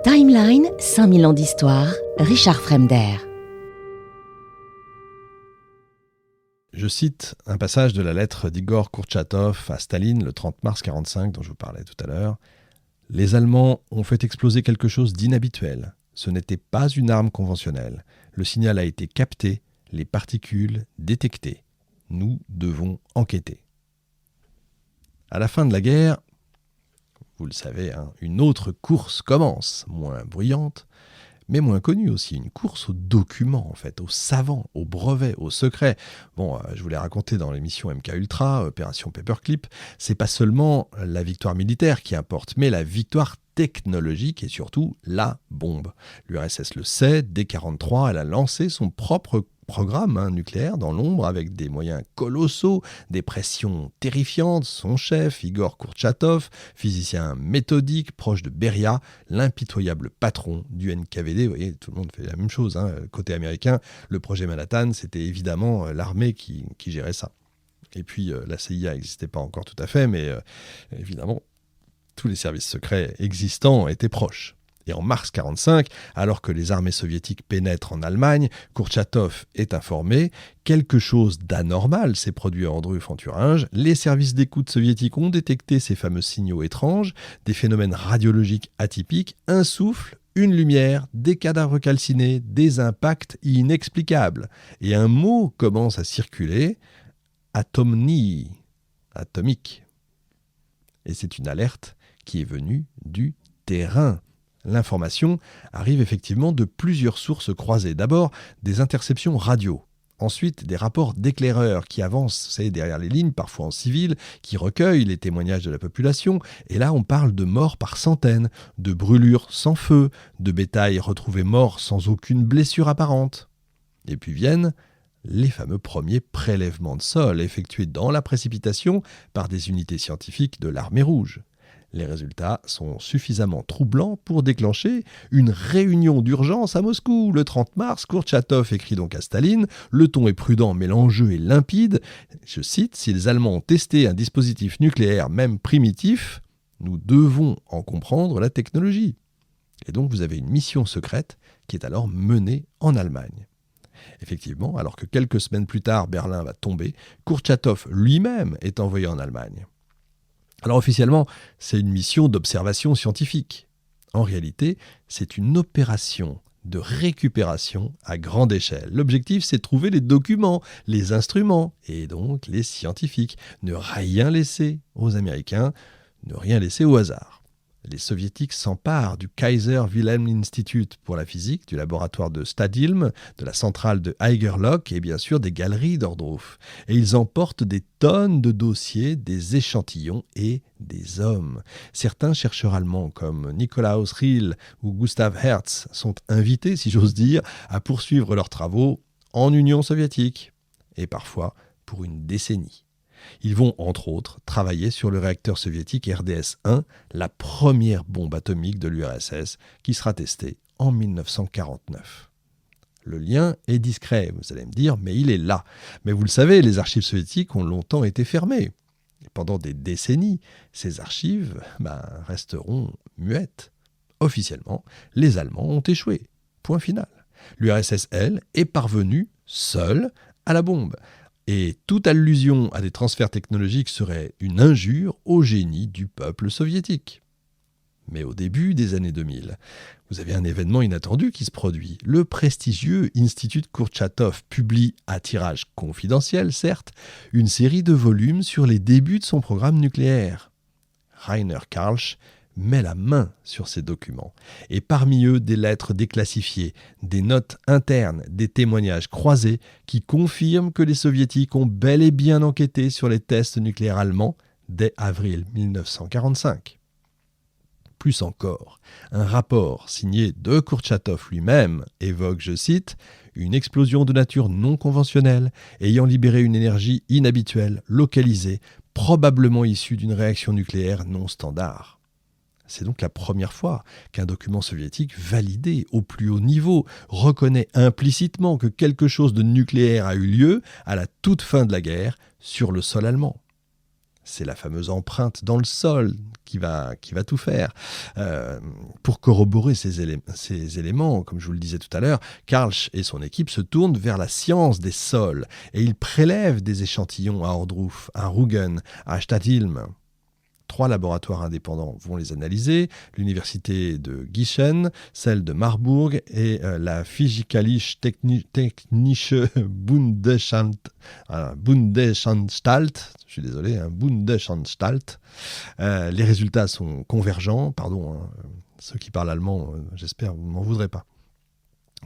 Timeline, 5000 ans d'histoire, Richard Fremder. Je cite un passage de la lettre d'Igor Kourtchatov à Staline le 30 mars 1945 dont je vous parlais tout à l'heure. « Les Allemands ont fait exploser quelque chose d'inhabituel. Ce n'était pas une arme conventionnelle. Le signal a été capté, les particules détectées. Nous devons enquêter. » À la fin de la guerre, vous le savez, une autre course commence, moins bruyante, mais moins connue aussi, une course aux documents, en fait, aux savants, aux brevets, aux secrets. Je vous l'ai raconté dans l'émission MK Ultra, Opération Paperclip, c'est pas seulement la victoire militaire qui importe, mais la victoire technologique et surtout la bombe. L'URSS le sait, dès 1943, elle a lancé son propre programme nucléaire dans l'ombre avec des moyens colossaux, des pressions terrifiantes. Son chef, Igor Kourtchatov, physicien méthodique, proche de Beria, l'impitoyable patron du NKVD. Vous voyez, tout le monde fait la même chose. Côté américain, le projet Manhattan, c'était évidemment l'armée qui gérait ça. Et puis la CIA n'existait pas encore tout à fait, mais évidemment, tous les services secrets existants étaient proches. Et en mars 1945, alors que les armées soviétiques pénètrent en Allemagne, Kourtchatov est informé. Quelque chose d'anormal s'est produit à Ohrdruf en Thuringe. Les services d'écoute soviétiques ont détecté ces fameux signaux étranges, des phénomènes radiologiques atypiques, un souffle, une lumière, des cadavres calcinés, des impacts inexplicables. Et un mot commence à circuler, atomnie, atomique. Et c'est une alerte qui est venue du terrain. L'information arrive effectivement de plusieurs sources croisées. D'abord, des interceptions radio. Ensuite, des rapports d'éclaireurs qui avancent, vous savez, derrière les lignes, parfois en civil, qui recueillent les témoignages de la population. Et là, on parle de morts par centaines, de brûlures sans feu, de bétail retrouvé mort sans aucune blessure apparente. Et puis viennent les fameux premiers prélèvements de sol effectués dans la précipitation par des unités scientifiques de l'Armée rouge. Les résultats sont suffisamment troublants pour déclencher une réunion d'urgence à Moscou. Le 30 mars, Kourtchatov écrit donc à Staline « Le ton est prudent mais l'enjeu est limpide. Je cite, si les Allemands ont testé un dispositif nucléaire même primitif, nous devons en comprendre la technologie. » Et donc vous avez une mission secrète qui est alors menée en Allemagne. Effectivement, alors que quelques semaines plus tard, Berlin va tomber, Kourtchatov lui-même est envoyé en Allemagne. Alors officiellement, c'est une mission d'observation scientifique. En réalité, c'est une opération de récupération à grande échelle. L'objectif, c'est de trouver les documents, les instruments, et donc les scientifiques. Ne rien laisser aux Américains, ne rien laisser au hasard. Les Soviétiques s'emparent du Kaiser Wilhelm Institute pour la physique, du laboratoire de Stadilm, de la centrale de Haigerloch et bien sûr des galeries d'Ohrdruf. Et ils emportent des tonnes de dossiers, des échantillons et des hommes. Certains chercheurs allemands comme Nikolaus Riehl ou Gustav Hertz sont invités, si j'ose dire, à poursuivre leurs travaux en Union soviétique. Et parfois pour une décennie. Ils vont, entre autres, travailler sur le réacteur soviétique RDS-1, la première bombe atomique de l'URSS, qui sera testée en 1949. Le lien est discret, vous allez me dire, mais il est là. Mais vous le savez, les archives soviétiques ont longtemps été fermées. Et pendant des décennies, ces archives resteront muettes. Officiellement, les Allemands ont échoué. Point final. L'URSS, elle, est parvenue, seule, à la bombe. Et toute allusion à des transferts technologiques serait une injure au génie du peuple soviétique. Mais au début des années 2000, vous avez un événement inattendu qui se produit. Le prestigieux Institut Kourtchatov publie, à tirage confidentiel certes, une série de volumes sur les débuts de son programme nucléaire. Rainer Karlsch met la main sur ces documents. Et parmi eux, des lettres déclassifiées, des notes internes, des témoignages croisés qui confirment que les Soviétiques ont bel et bien enquêté sur les tests nucléaires allemands dès avril 1945. Plus encore, un rapport signé de Kourtchatov lui-même évoque, je cite, « une explosion de nature non conventionnelle ayant libéré une énergie inhabituelle, localisée, probablement issue d'une réaction nucléaire non standard ». C'est donc la première fois qu'un document soviétique validé au plus haut niveau reconnaît implicitement que quelque chose de nucléaire a eu lieu à la toute fin de la guerre sur le sol allemand. C'est la fameuse empreinte dans le sol qui va tout faire. Pour corroborer ces éléments, comme je vous le disais tout à l'heure, Karlsch et son équipe se tournent vers la science des sols et ils prélèvent des échantillons à Ohrdruf, à Rügen, à Stadtilm. 3 laboratoires indépendants vont les analyser, l'université de Gießen, celle de Marburg et la Physikalisch-Technische Bundesanstalt. Je suis désolé, Bundesanstalt. Les résultats sont convergents, ceux qui parlent allemand, j'espère, vous ne m'en voudrez pas.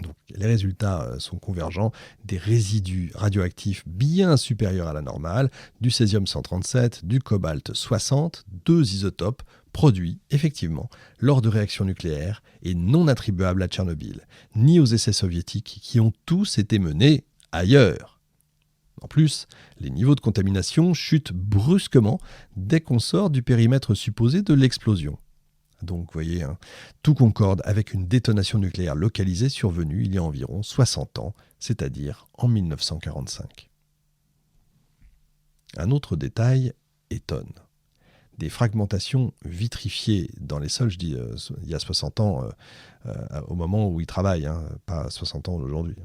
Donc, les résultats sont convergents, des résidus radioactifs bien supérieurs à la normale, du césium-137, du cobalt-60, 2 isotopes produits effectivement lors de réactions nucléaires et non attribuables à Tchernobyl, ni aux essais soviétiques qui ont tous été menés ailleurs. En plus, les niveaux de contamination chutent brusquement dès qu'on sort du périmètre supposé de l'explosion. Donc, vous voyez, tout concorde avec une détonation nucléaire localisée survenue il y a environ 60 ans, c'est-à-dire en 1945. Un autre détail étonne. Des fragmentations vitrifiées dans les sols, je dis il y a 60 ans, au moment où ils travaillent, pas 60 ans aujourd'hui.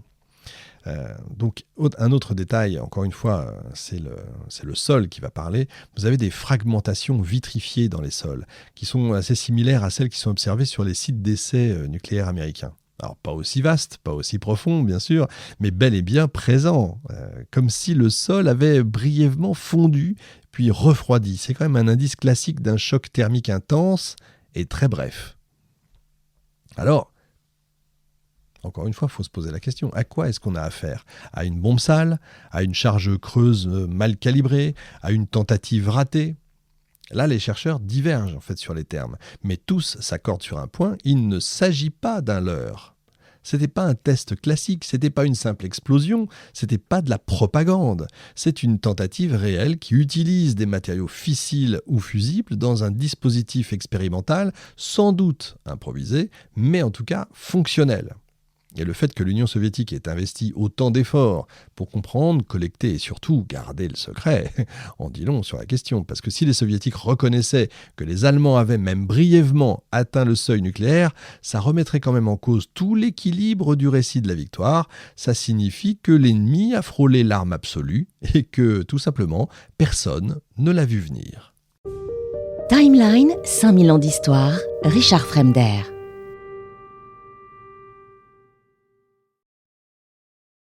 Donc, un autre détail, encore une fois, c'est le sol qui va parler. Vous avez des fragmentations vitrifiées dans les sols, qui sont assez similaires à celles qui sont observées sur les sites d'essais nucléaires américains. Alors, pas aussi vaste, pas aussi profond, bien sûr, mais bel et bien présent, comme si le sol avait brièvement fondu, puis refroidi. C'est quand même un indice classique d'un choc thermique intense et très bref. Alors, encore une fois, il faut se poser la question, à quoi est-ce qu'on a affaire ? À une bombe sale ? À une charge creuse mal calibrée ? À une tentative ratée ? Là, les chercheurs divergent en fait sur les termes, mais tous s'accordent sur un point, il ne s'agit pas d'un leurre. C'était pas un test classique, c'était pas une simple explosion, c'était pas de la propagande. C'est une tentative réelle qui utilise des matériaux fissiles ou fusibles dans un dispositif expérimental, sans doute improvisé, mais en tout cas fonctionnel. Et le fait que l'Union soviétique ait investi autant d'efforts pour comprendre, collecter et surtout garder le secret, en dit long sur la question. Parce que si les soviétiques reconnaissaient que les Allemands avaient même brièvement atteint le seuil nucléaire, ça remettrait quand même en cause tout l'équilibre du récit de la victoire. Ça signifie que l'ennemi a frôlé l'arme absolue et que, tout simplement, personne ne l'a vu venir. Timeline, 5000 ans d'histoire, Richard Fremder.